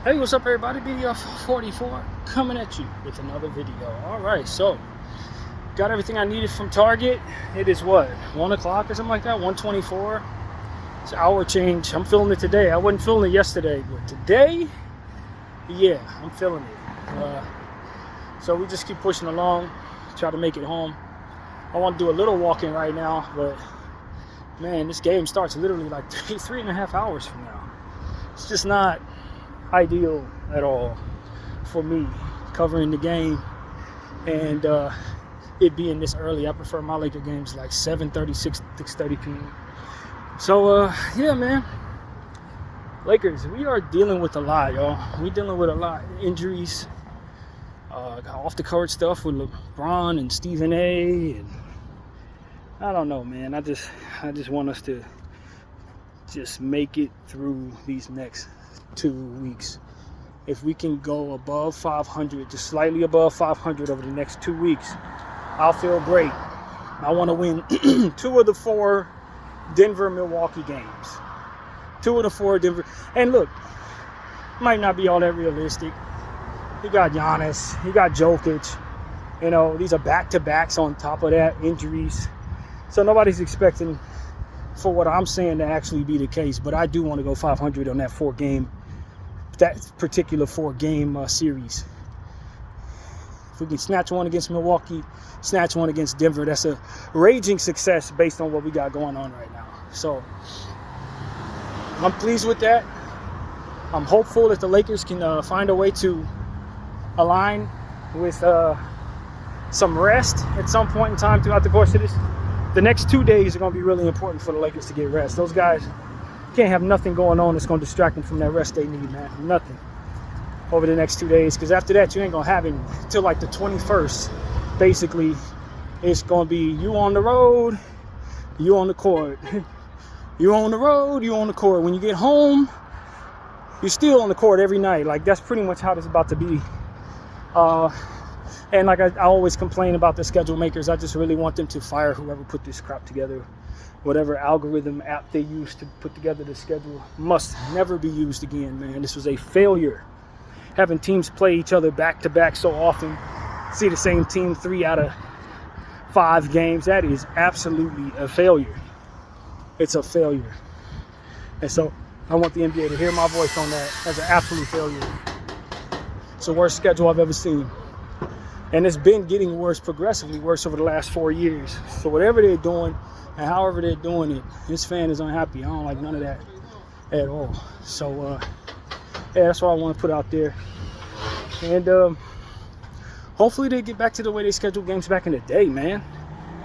Hey, what's up, everybody? BDF44 coming at you with another video. All right, so got everything I needed from Target. It is what, 1 o'clock or something like that, 1:24. It's an hour change. I'm feeling it today. I wasn't feeling it yesterday, but today, yeah, I'm feeling it. So we just keep pushing along, try to make it home. I want to do a little walking right now, but man, this game starts literally like 3.5 hours from now. It's just not ideal at all for me covering the game and it being this early. I prefer my Laker games like 7:30, 6:30 p.m. So yeah, man, Lakers, we are dealing with a lot, y'all. We dealing with a lot. Injuries, off the court stuff with LeBron and Stephen A, and I don't know, man. I just want us to just make it through these next 2 weeks. If we can go above 500, just slightly above 500 over the next 2 weeks, I'll feel great. I want to win 2 of the 4 Denver-Milwaukee games. 2 of the 4 Denver. And look, might not be all that realistic. You got Giannis, you got Jokic. You know, these are back-to-backs on top of that, injuries. So nobody's expecting for what I'm saying to actually be the case. But I do want to go 500 on that 4-game. That particular 4-game series. If we can snatch one against Milwaukee, snatch one against Denver, that's a raging success based on what we got going on right now. So I'm pleased with that. I'm hopeful that the Lakers can find a way to align with some rest at some point in time throughout the course of this. The next 2 days are going to be really important for the Lakers to get rest. Those guys can't have nothing going on that's going to distract them from that rest they need, man. Nothing over the next 2 days, because after that you ain't going to have it until like the 21st. Basically, it's going to be you on the road, you on the court. You on the road, you on the court. When you get home, you're still on the court every night. Like, that's pretty much how this is about to be. And like I always complain about the schedule makers, I just really want them to fire whoever put this crap together. Whatever algorithm app they used to put together the schedule must never be used again, man. This was a failure. Having teams play each other back to back so often, see the same team 3 out of 5 games, that is absolutely a failure. It's a failure. And so I want the NBA to hear my voice on that as an absolute failure. It's the worst schedule I've ever seen. And it's been getting worse, progressively worse over the last 4 years. So whatever they're doing and however they're doing it, this fan is unhappy. I don't like none of that at all. So, yeah, that's what I want to put out there. And hopefully they get back to the way they scheduled games back in the day, man.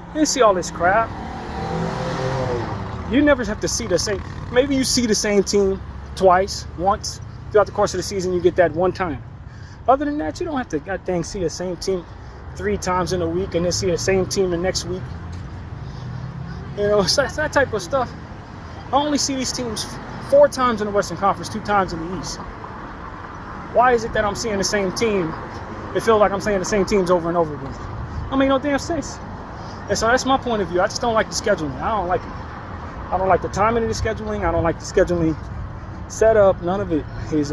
You didn't see all this crap. You never have to see the same. Maybe you see the same team once throughout the course of the season. You get that one time. Other than that, you don't have to goddamn see the same team 3 times in a week and then see the same team the next week. You know, it's that type of stuff. I only see these teams 4 times in the Western Conference, 2 times in the East. Why is it that I'm seeing the same team? It feels like I'm saying the same teams over and over again. I mean, no damn sense. And so that's my point of view. I just don't like the scheduling. I don't like it. I don't like the timing of the scheduling. I don't like the scheduling setup. None of it is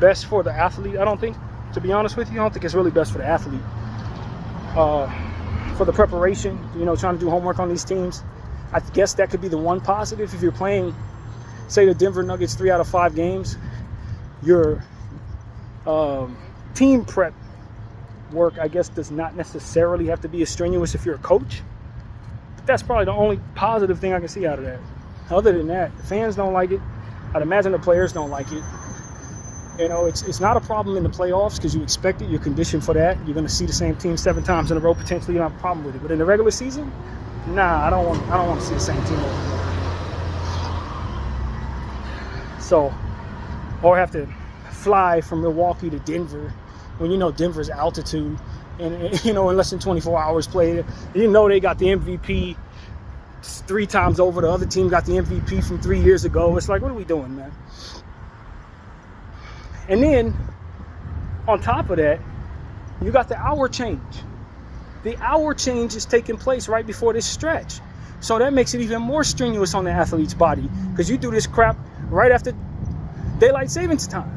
best for the athlete, I don't think. To be honest with you, I don't think it's really best for the athlete. For the preparation, you know, trying to do homework on these teams. I guess that could be the one positive. If you're playing, say, the Denver Nuggets 3 out of 5 games, your team prep work, I guess, does not necessarily have to be as strenuous if you're a coach. But that's probably the only positive thing I can see out of that. Other than that, the fans don't like it. I'd imagine the players don't like it. You know, it's not a problem in the playoffs because you expect it. You're conditioned for that. You're going to see the same team 7 times in a row. Potentially, you don't have a problem with it. But in the regular season, nah, I don't want to see the same team over again. So, or have to fly from Milwaukee to Denver when you know Denver's altitude, and you know in less than 24 hours played, you know they got the MVP 3 times over. The other team got the MVP from 3 years ago. It's like, what are we doing, man? And then, on top of that, you got the hour change. The hour change is taking place right before this stretch. So that makes it even more strenuous on the athlete's body because you do this crap right after daylight savings time.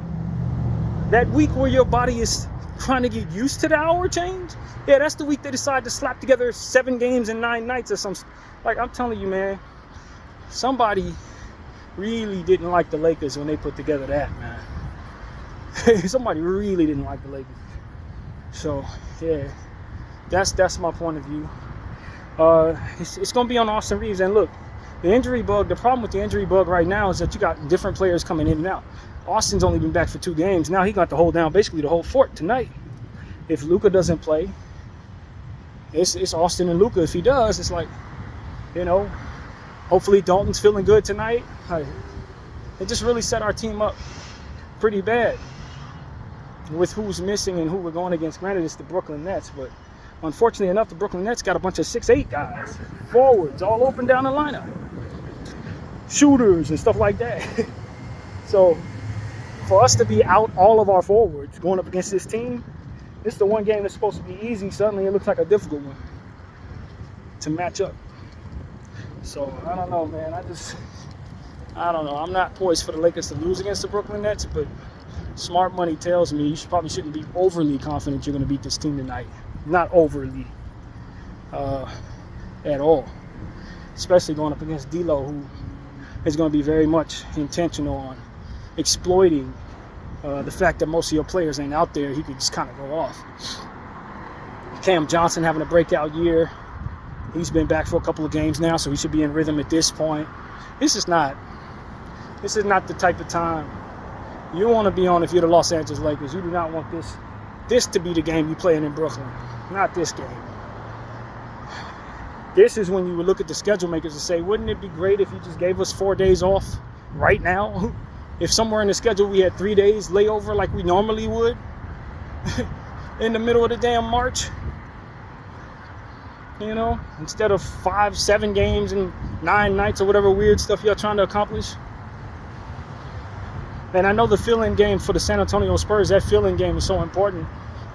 That week where your body is trying to get used to the hour change, yeah, that's the week they decide to slap together 7 games in 9 nights or something. Like, I'm telling you, man, somebody really didn't like the Lakers when they put together that, man. Somebody really didn't like the Lakers. So, yeah, that's my point of view. It's going to be on Austin Reaves. And look, the problem with the injury bug right now is that you got different players coming in and out. Austin's only been back for 2 games. Now he got to hold down basically the whole fort tonight. If Luka doesn't play, it's Austin and Luka. If he does, it's like, you know, hopefully Dalton's feeling good tonight. It just really set our team up pretty bad with who's missing and who we're going against. Granted, it's the Brooklyn Nets, but unfortunately enough, the Brooklyn Nets got a bunch of 6'8" guys, forwards, all open down the lineup, shooters and stuff like that. So for us to be out all of our forwards going up against this team, this is the one game that's supposed to be easy. Suddenly it looks like a difficult one to match up. So I don't know, man. I don't know. I'm not poised for the Lakers to lose against the Brooklyn Nets, but smart money tells me you probably shouldn't be overly confident you're going to beat this team tonight. Not overly at all. Especially going up against D'Lo, who is going to be very much intentional on exploiting the fact that most of your players ain't out there. He could just kind of go off. Cam Johnson having a breakout year. He's been back for a couple of games now, so he should be in rhythm at this point. This is not the type of time you want to be on if you're the Los Angeles Lakers. You do not want this to be the game you playing in Brooklyn. Not this game. This is when you would look at the schedule makers and say, wouldn't it be great if you just gave us 4 days off right now? If somewhere in the schedule we had 3 days layover like we normally would in the middle of the damn March. You know, instead of 5, 7 games and 9 nights or whatever weird stuff you're trying to accomplish. And I know the fill-in game for the San Antonio Spurs, that fill-in game is so important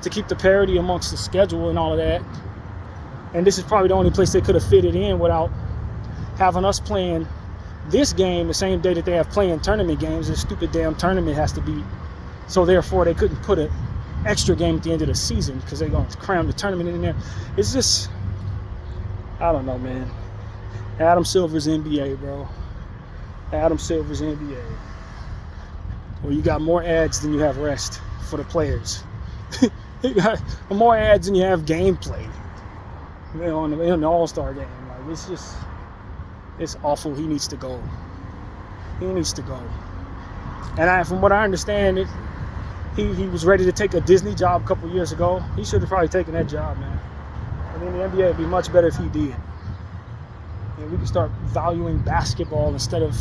to keep the parity amongst the schedule and all of that. And this is probably the only place they could have fit it in without having us playing this game the same day that they have playing tournament games. This stupid damn tournament has to be. So therefore, they couldn't put an extra game at the end of the season because they're going to cram the tournament in there. It's just, I don't know, man. Adam Silver's NBA, bro. Adam Silver's NBA. Where you got more ads than you have rest for the players. You got more ads than you have gameplay. You know, in the All-Star game. Like, it's awful. He needs to go. He needs to go. And from what I understand, he was ready to take a Disney job a couple years ago. He should have probably taken that job, man. I mean, the NBA would be much better if he did. And we could start valuing basketball instead of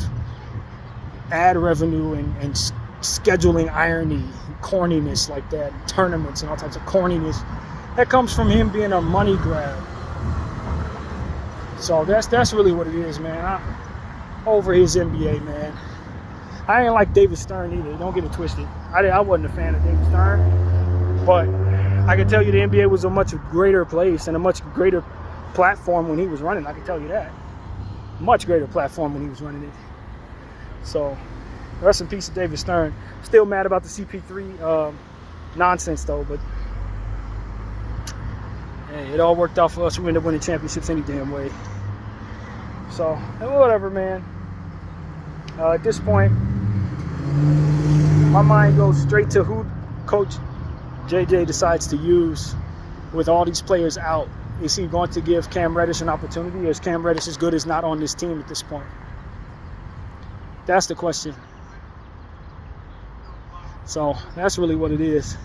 ad revenue and scheduling irony, corniness like that, tournaments and all types of corniness. That comes from him being a money grab. So that's really what it is, man. Over his NBA, man. I ain't like David Stern either. Don't get it twisted. I wasn't a fan of David Stern, but I can tell you the NBA was a much greater place and a much greater platform when he was running. I can tell you that. Much greater platform when he was running it. So, rest in peace to David Stern. Still mad about the CP3 nonsense though, but hey, it all worked out for us. We ended up winning championships any damn way. So, whatever, man. At this point, my mind goes straight to who Coach JJ decides to use with all these players out. Is he going to give Cam Reddish an opportunity, or is Cam Reddish as good as not on this team at this point? That's the question. So that's really what it is.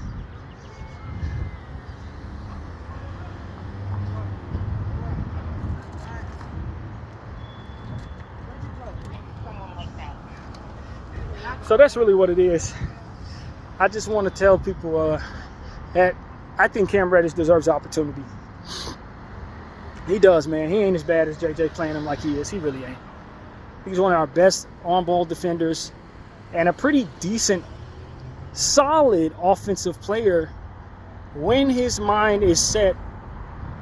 So that's really what it is. I just want to tell people that I think Cam Reddish deserves the opportunity. He does, man. He ain't as bad as JJ playing him like he is. He really ain't. He's one of our best on-ball defenders and a pretty decent, solid offensive player when his mind is set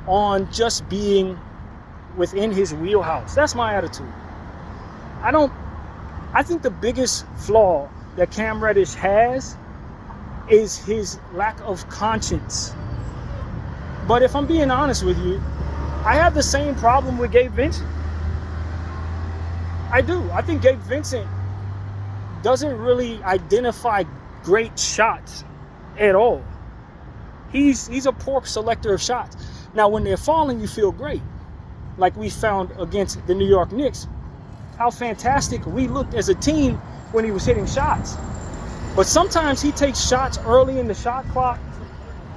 on just being within his wheelhouse. That's my attitude. I think the biggest flaw that Cam Reddish has is his lack of conscience. But if I'm being honest with you, I have the same problem with Gabe Vincent. I do. I think Gabe Vincent doesn't really identify great shots at all. He's a poor selector of shots. Now, when they're falling, you feel great. Like we found against the New York Knicks, how fantastic we looked as a team when he was hitting shots. But sometimes he takes shots early in the shot clock,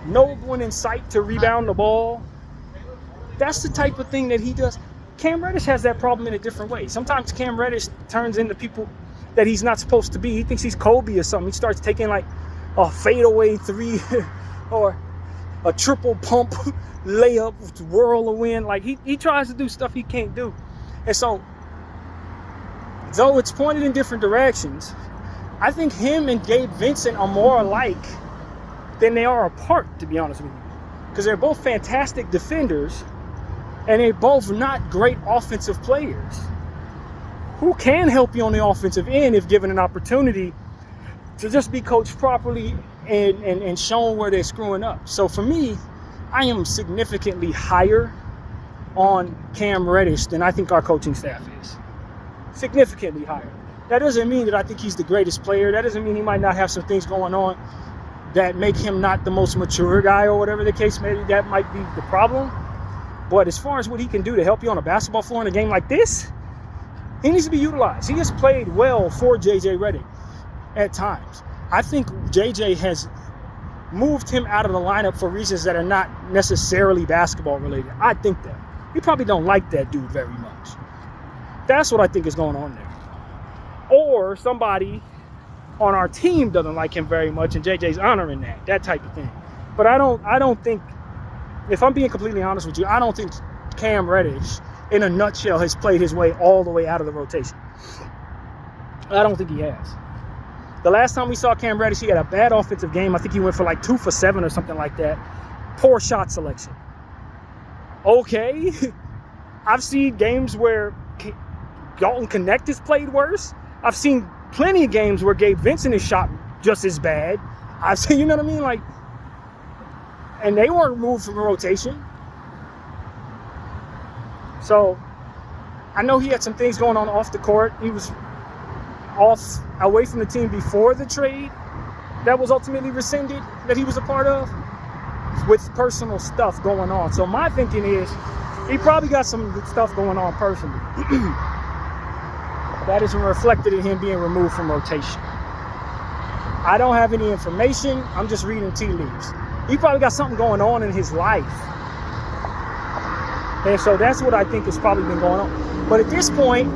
no one in sight to rebound the ball. That's the type of thing that he does. Cam Reddish has that problem in a different way. Sometimes Cam Reddish turns into people that he's not supposed to be. He thinks he's Kobe or something. He starts taking like a fadeaway three or a triple pump layup whirlwind. Like he tries to do stuff he can't do. And so, though it's pointed in different directions, I think him and Gabe Vincent are more alike than they are apart, to be honest with you. Because they're both fantastic defenders, and they're both not great offensive players who can help you on the offensive end if given an opportunity to just be coached properly and shown where they're screwing up. So for me, I am significantly higher on Cam Reddish than I think our coaching staff is. Significantly higher. That doesn't mean that I think he's the greatest player. That doesn't mean he might not have some things going on that make him not the most mature guy or whatever the case may be. That might be the problem. But as far as what he can do to help you on a basketball floor in a game like this, he needs to be utilized. He has played well for J.J. Redick at times. I think J.J. has moved him out of the lineup for reasons that are not necessarily basketball related. I think that. You probably don't like that dude very much. That's what I think is going on there. Or somebody on our team doesn't like him very much and JJ's honoring that type of thing. But I don't think, if I'm being completely honest with you, I don't think Cam Reddish in a nutshell has played his way all the way out of the rotation. I don't think he has. The last time we saw Cam Reddish, he had a bad offensive game. I think he went for like 2 for 7 or something like that. Poor shot selection. Okay. I've seen games where Dalton Knecht has played worse. I've seen plenty of games where Gabe Vincent has shot just as bad. I've seen, you know what I mean? Like, and they weren't removed from the rotation. So I know he had some things going on off the court. He was away from the team before the trade that was ultimately rescinded, that he was a part of, with personal stuff going on. So my thinking is he probably got some good stuff going on personally. That isn't reflected in him being removed from rotation. I don't have any information. I'm just reading tea leaves. He probably got something going on in his life. And so that's what I think has probably been going on. But at this point,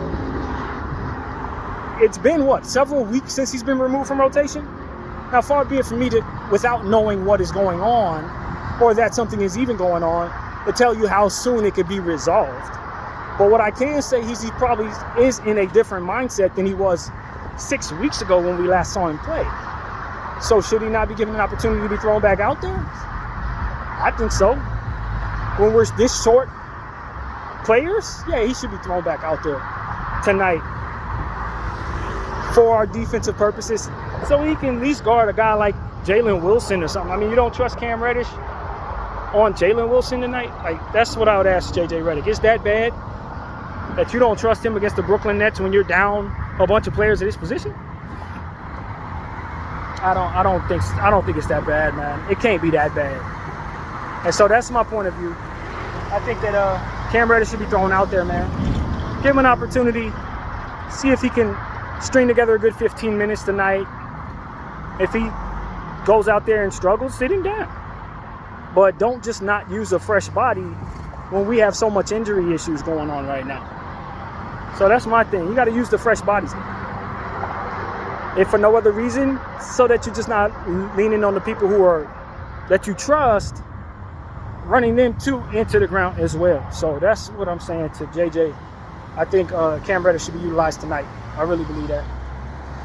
it's been, several weeks since he's been removed from rotation? Now, far be it from me to, without knowing what is going on, or that something is even going on, to tell you how soon it could be resolved. But what I can say is he probably is in a different mindset than he was 6 weeks ago when we last saw him play. So should he not be given an opportunity to be thrown back out there? I think so. When we're this short players, yeah, he should be thrown back out there tonight for our defensive purposes, so he can at least guard a guy like Jalen Wilson or something. I mean, you don't trust Cam Reddish on Jalen Wilson tonight? Like, that's what I would ask J.J. Redick. Is that bad that you don't trust him against the Brooklyn Nets when you're down a bunch of players at his position? I don't think it's that bad, man. It can't be that bad. And so that's my point of view. I think that Cam Reddish should be thrown out there, man. Give him an opportunity. See if he can string together a good 15 minutes tonight. If he goes out there and struggles, sit him down. But don't just not use a fresh body when we have so much injury issues going on right now. So that's my thing. You got to use the fresh bodies. If for no other reason, so that you're just not leaning on the people that you trust, running them too into the ground as well. So that's what I'm saying to JJ. I think Cam Reddish should be utilized tonight. I really believe that.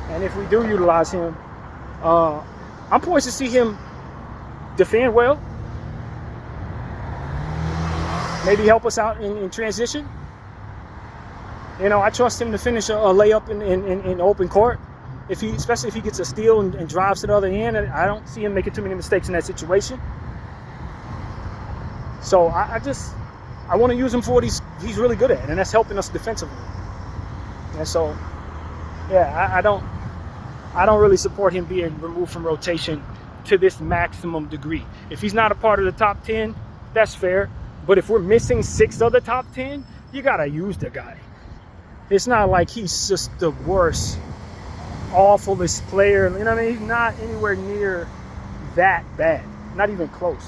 And if we do utilize him, I'm poised to see him defend well. Maybe help us out in transition. You know, I trust him to finish a layup in open court. especially if he gets a steal and drives to the other end. I don't see him making too many mistakes in that situation. So I want to use him for what he's really good at, and that's helping us defensively. And so, yeah, I don't really support him being removed from rotation to this maximum degree. If he's not a part of the top 10, that's fair. But if we're missing 6 of the top 10, you gotta use the guy. It's not like he's just the worst, awfulest player. You know what I mean? He's not anywhere near that bad. Not even close.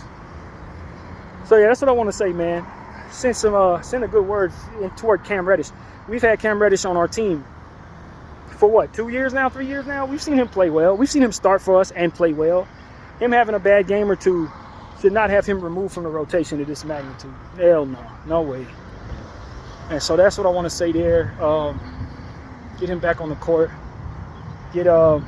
So yeah, that's what I want to say, man. Send a good word toward Cam Reddish. We've had Cam Reddish on our team for what, 2 years now, 3 years now? We've seen him play well. We've seen him start for us and play well. Him having a bad game or two should not have him removed from the rotation to this magnitude. Hell no, no way. And so that's what I want to say there. Get him back on the court. Get Dalton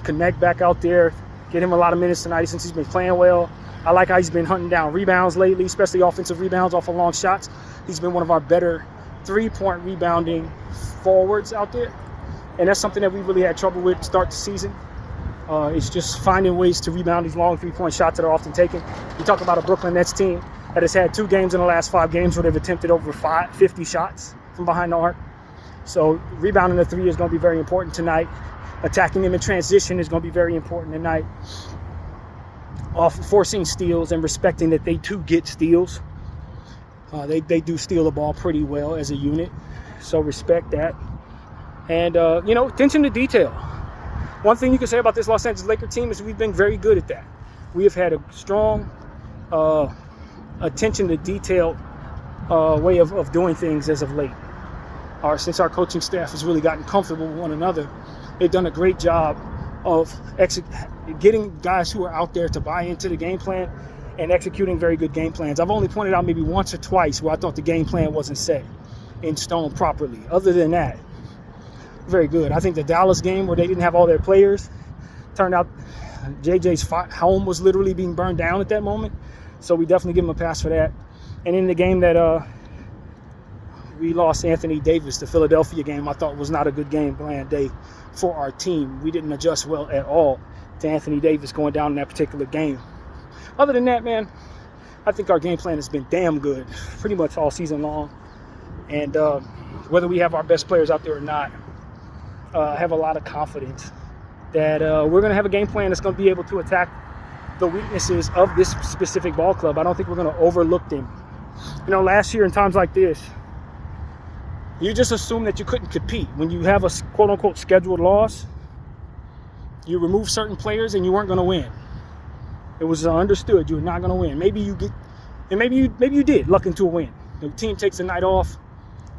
Knecht back out there. Get him a lot of minutes tonight since he's been playing well. I like how he's been hunting down rebounds lately, especially offensive rebounds off of long shots. He's been one of our better three-point rebounding forwards out there. And that's something that we really had trouble with to start the season. It's just finding ways to rebound these long three-point shots that are often taken. You talk about a Brooklyn Nets team that has had 2 games in the last 5 games where they've attempted over 50 shots from behind the arc. So rebounding the 3 is going to be very important tonight. Attacking them in transition is going to be very important tonight. Forcing steals and respecting that they too get steals. They do steal the ball pretty well as a unit. So respect that. And, attention to detail. One thing you can say about this Los Angeles Lakers team is we've been very good at that. We have had a strong attention to detail way of doing things as of late. Since our coaching staff has really gotten comfortable with one another, they've done a great job of getting guys who are out there to buy into the game plan and executing very good game plans. I've only pointed out maybe once or twice where I thought the game plan wasn't set in stone properly. Other than that, very good. I think the Dallas game where they didn't have all their players, turned out JJ's home was literally being burned down at that moment. So we definitely give him a pass for that. And in the game that we lost Anthony Davis, the Philadelphia game, I thought was not a good game plan day for our team. We didn't adjust well at all to Anthony Davis going down in that particular game. Other than that, man, I think our game plan has been damn good pretty much all season long. And whether we have our best players out there or not, I have a lot of confidence that we're going to have a game plan that's going to be able to attack the weaknesses of this specific ball club. I don't think we're going to overlook them. Last year in times like this, you just assume that you couldn't compete. When you have a quote-unquote scheduled loss, you remove certain players and you weren't going to win. It was understood you were not going to win. Maybe you did luck into a win. The team takes a night off.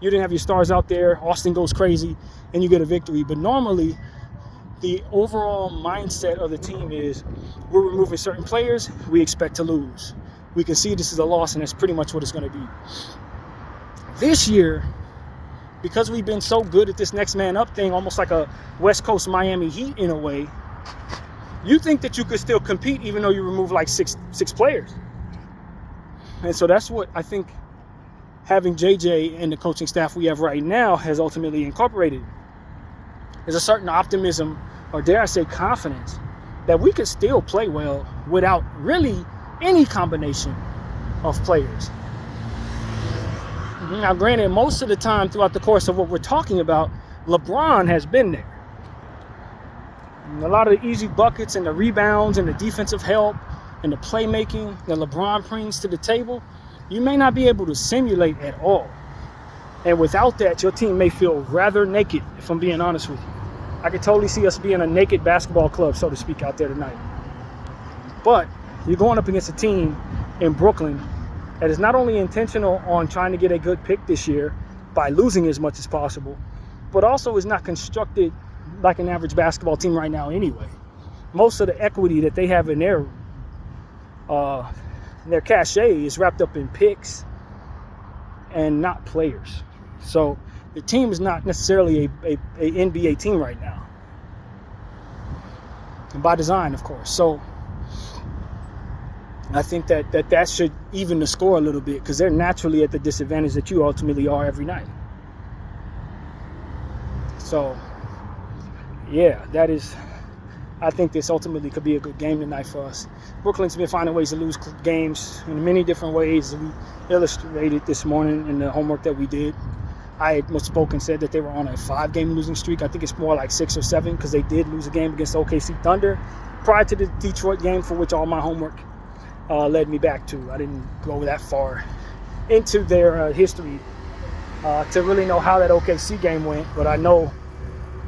You didn't have your stars out there. Austin goes crazy, and you get a victory. But normally, the overall mindset of the team is we're removing certain players. We expect to lose. We can see this is a loss, and that's pretty much what it's going to be. This year, because we've been so good at this next man up thing, almost like a West Coast Miami Heat in a way, you think that you could still compete even though you remove like six players. And so that's what I think having JJ and the coaching staff we have right now has ultimately incorporated. There's a certain optimism, or dare I say confidence, that we could still play well without really any combination of players. Now, granted, most of the time throughout the course of what we're talking about, LeBron has been there. And a lot of the easy buckets and the rebounds and the defensive help and the playmaking that LeBron brings to the table, you may not be able to simulate at all. And without that, your team may feel rather naked, if I'm being honest with you. I could totally see us being a naked basketball club, so to speak, out there tonight. But you're going up against a team in Brooklyn that is not only intentional on trying to get a good pick this year by losing as much as possible, but also is not constructed like an average basketball team right now anyway. Most of the equity that they have in their cachet is wrapped up in picks and not players. So the team is not necessarily a NBA team right now. And by design, of course. So I think that should even the score a little bit, because they're naturally at the disadvantage that you ultimately are every night. So yeah, I think this ultimately could be a good game tonight for us. Brooklyn's been finding ways to lose games in many different ways. We illustrated this morning in the homework that we did. I had misspoke and said that they were on a 5-game losing streak. I think it's more like 6 or 7 because they did lose a game against OKC Thunder prior to the Detroit game, for which all my homework led me back to. I didn't go that far into their history to really know how that OKC game went, but I know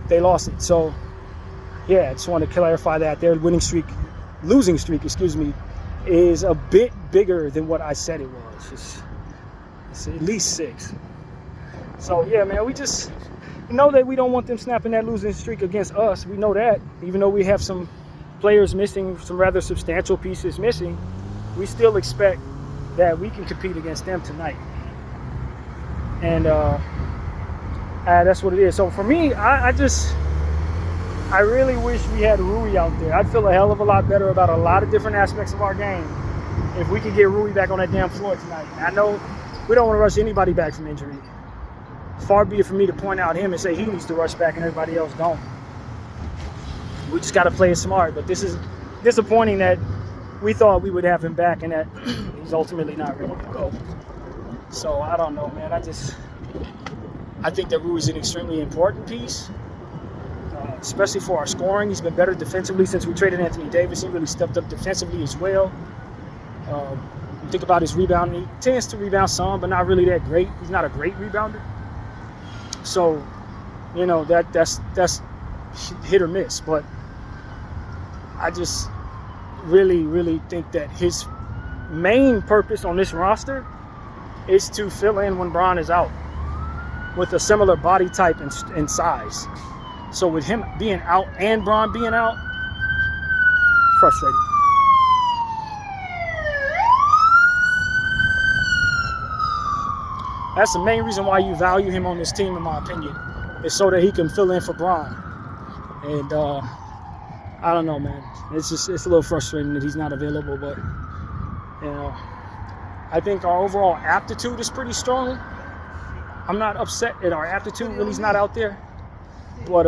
they lost it. So, yeah, I just wanted to clarify that their losing streak, is a bit bigger than what I said it was. It's at least 6. So, yeah, man, we just know that we don't want them snapping that losing streak against us. We know that. Even though we have some players missing, some rather substantial pieces missing, we still expect that we can compete against them tonight. And that's what it is. So, for me, I really wish we had Rui out there. I'd feel a hell of a lot better about a lot of different aspects of our game if we could get Rui back on that damn floor tonight. I know we don't want to rush anybody back from injury. Far be it for me to point out him and say he needs to rush back and everybody else don't. We just got to play it smart. But this is disappointing that we thought we would have him back and that he's ultimately not ready to go. So I don't know, man. I think that Rui's an extremely important piece, especially for our scoring. He's been better defensively since we traded Anthony Davis. He really stepped up defensively as well. Think about his rebounding. He tends to rebound some, but not really that great. He's not a great rebounder. So, that's hit or miss. But I just really, really think that his main purpose on this roster is to fill in when Bron is out with a similar body type and size. So with him being out and Bron being out, frustrating. That's the main reason why you value him on this team, in my opinion, is so that he can fill in for Bron. And I don't know, man. It's a little frustrating that he's not available, but I think our overall aptitude is pretty strong. I'm not upset at our aptitude when he's not out there, but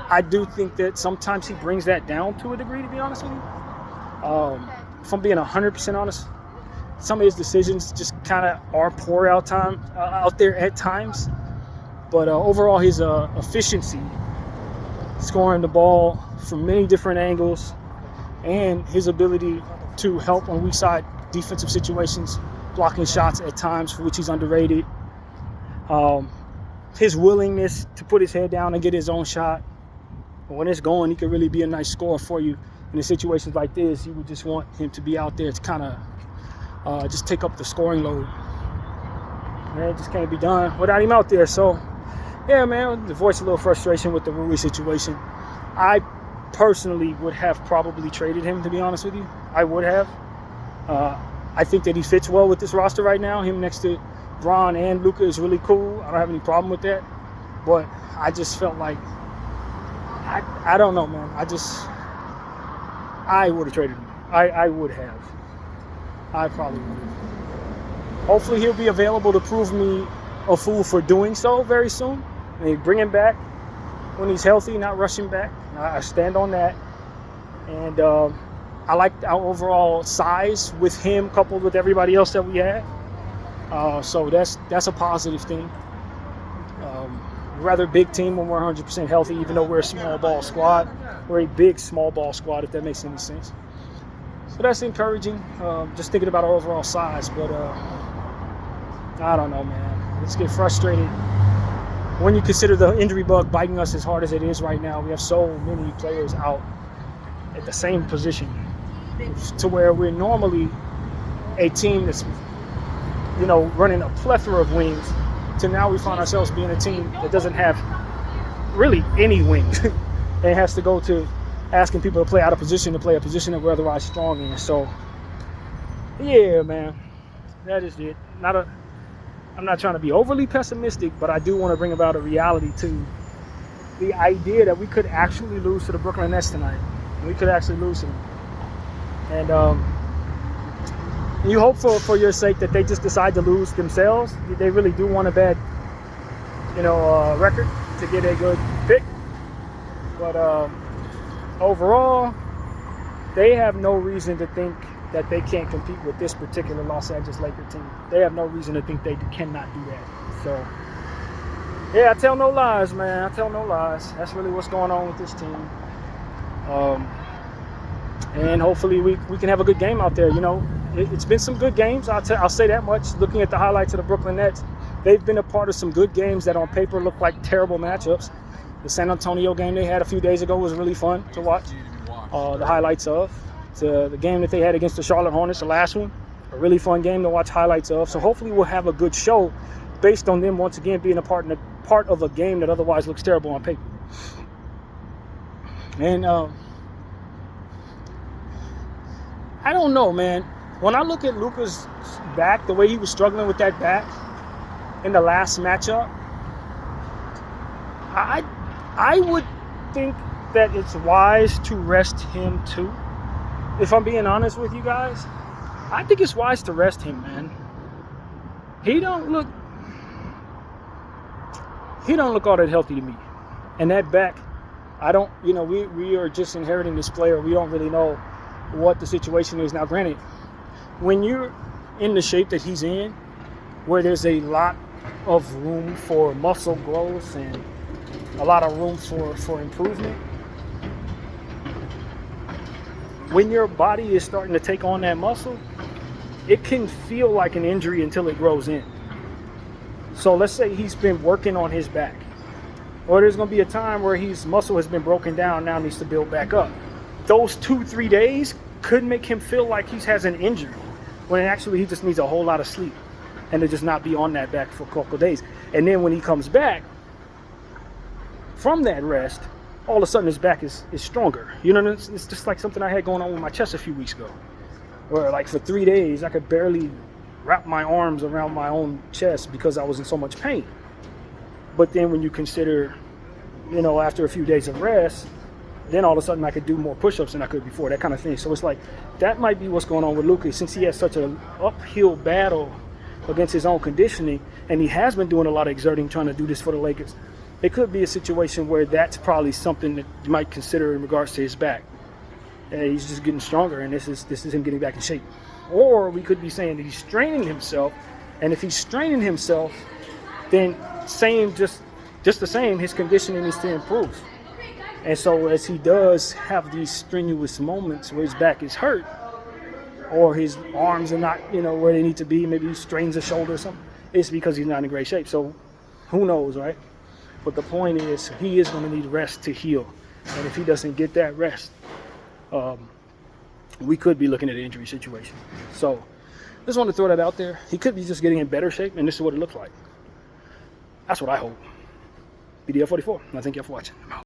I do think that sometimes he brings that down to a degree, to be honest with you. If I'm being 100% honest, some of his decisions just kind of are poor out there at times. But overall, his efficiency, scoring the ball from many different angles, and his ability to help on weak side defensive situations, blocking shots at times, for which he's underrated. His willingness to put his head down and get his own shot. When it's going, he can really be a nice scorer for you. In situations like this, you would just want him to be out there to kind of just take up the scoring load. And it just can't be done without him out there. So, yeah, man, the voice a little frustration with the Rui situation. I personally would have probably traded him, to be honest with you. I would have. I think that he fits well with this roster right now. Him next to Bron and Luka is really cool. I don't have any problem with that. But I just felt like, I don't know, man. I would have traded him. I would have. I probably would have. Hopefully he'll be available to prove me a fool for doing so very soon. Bring him back when he's healthy, not rush him back. I stand on that. And I like our overall size with him coupled with everybody else that we have. So that's a positive thing. Rather big team when we're 100% healthy, even though we're a small ball squad. We're a big small ball squad, if that makes any sense. So that's encouraging, just thinking about our overall size. But I don't know, man. Let's get frustrated. When you consider the injury bug biting us as hard as it is right now, we have so many players out at the same position to where we're normally a team that's, running a plethora of wings, to now we find ourselves being a team that doesn't have really any wings and has to go to asking people to play out of position to play a position that we're otherwise strong in. So, yeah, man, that is it. I'm not trying to be overly pessimistic, but I do want to bring about a reality to the idea that we could actually lose to the Brooklyn Nets tonight. We could actually lose to them. And you hope for your sake that they just decide to lose themselves. They really do want a bad, record to get a good pick. But overall, they have no reason to think that they can't compete with this particular Los Angeles Lakers team. They have no reason to think they cannot do that. So, yeah, I tell no lies, man. I tell no lies. That's really what's going on with this team. And hopefully we can have a good game out there. You know, it's been some good games. I'll say that much. Looking at the highlights of the Brooklyn Nets, they've been a part of some good games that on paper look like terrible matchups. The San Antonio game they had a few days ago was really fun to watch. The highlights of the game that they had against the Charlotte Hornets, the last one, a really fun game to watch highlights of. So hopefully we'll have a good show based on them once again being a part of a game that otherwise looks terrible on paper. And I don't know, man. When I look at Luka's back, the way he was struggling with that back in the last matchup, I would think that it's wise to rest him too. If I'm being honest with you guys, I think it's wise to rest him, man. He don't look all that healthy to me. And that back, we are just inheriting this player. We don't really know what the situation is. Now, granted, when you're in the shape that he's in, where there's a lot of room for muscle growth and a lot of room for improvement, when your body is starting to take on that muscle, it can feel like an injury until it grows in. So let's say he's been working on his back, or there's going to be a time where his muscle has been broken down, now needs to build back up. Those 2-3 days could make him feel like he has an injury, when actually he just needs a whole lot of sleep and to just not be on that back for a couple of days. And then when he comes back from that rest, all of a sudden his back is stronger. You know, it's just like something I had going on with my chest a few weeks ago, where like for 3 days I could barely wrap my arms around my own chest because I was in so much pain. But then when you consider, after a few days of rest, then all of a sudden I could do more push-ups than I could before, that kind of thing. So it's like, that might be what's going on with Luka, since he has such an uphill battle against his own conditioning, and he has been doing a lot of exerting trying to do this for the Lakers. It could be a situation where that's probably something that you might consider in regards to his back. He's just getting stronger, and this is him getting back in shape. Or we could be saying that he's straining himself, and if he's straining himself, then just the same, his conditioning needs to improve. And so as he does have these strenuous moments where his back is hurt, or his arms are not, where they need to be, maybe he strains a shoulder or something, it's because he's not in great shape. So who knows, right? But the point is, he is going to need rest to heal. And if he doesn't get that rest, we could be looking at an injury situation. So just want to throw that out there. He could be just getting in better shape, and this is what it looks like. That's what I hope. BDF44, and I thank you for watching. I'm out.